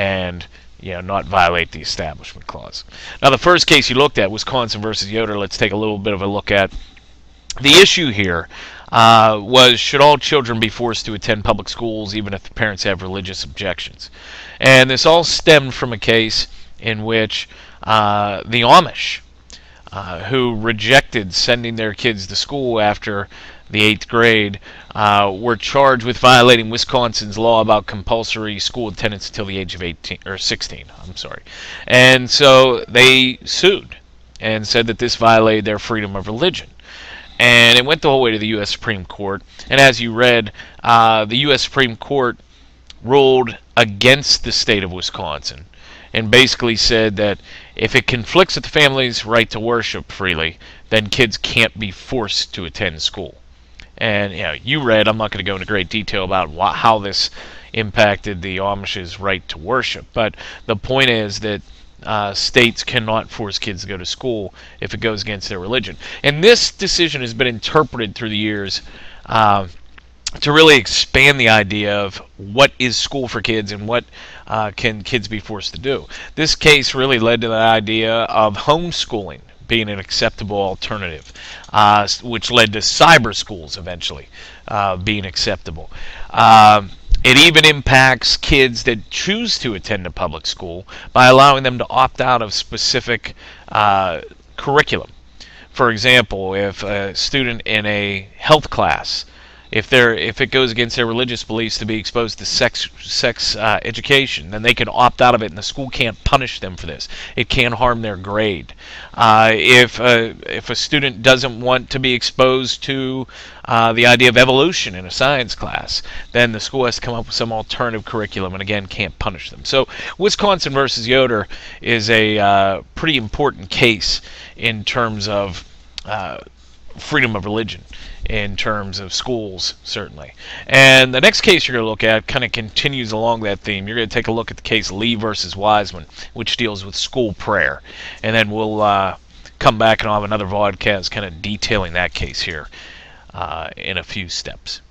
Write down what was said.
and not violate the Establishment Clause. Now, the first case you looked at, Wisconsin versus Yoder, let's take a little bit of a look at. The issue here was, should all children be forced to attend public schools even if the parents have religious objections? And this all stemmed from a case in which the Amish, who rejected sending their kids to school after the 8th grade, were charged with violating Wisconsin's law about compulsory school attendance until the age of 16. And so they sued and said that this violated their freedom of religion. And it went the whole way to the U.S. Supreme Court. And as you read, the U.S. Supreme Court ruled against the state of Wisconsin and basically said that if it conflicts with the family's right to worship freely, then kids can't be forced to attend school. And you read, I'm not going to go into great detail about how this impacted the Amish's right to worship, but the point is that states cannot force kids to go to school if it goes against their religion. And this decision has been interpreted through the years to really expand the idea of what is school for kids and what can kids be forced to do. This case really led to the idea of homeschooling being an acceptable alternative, which led to cyber schools eventually being acceptable. It even impacts kids that choose to attend a public school by allowing them to opt out of specific curriculum. For example, if a student in a health class, if it goes against their religious beliefs to be exposed to sex education, then they can opt out of it, and the school can't punish them for this. It can't harm their grade. If a student doesn't want to be exposed to the idea of evolution in a science class, then the school has to come up with some alternative curriculum, and again, can't punish them. So Wisconsin versus Yoder is a pretty important case in terms of freedom of religion, in terms of schools, certainly. And the next case you're going to look at kind of continues along that theme. You're going to take a look at the case Lee versus Wiseman, which deals with school prayer. And then we'll come back and I'll have another VODCAST kind of detailing that case here in a few steps.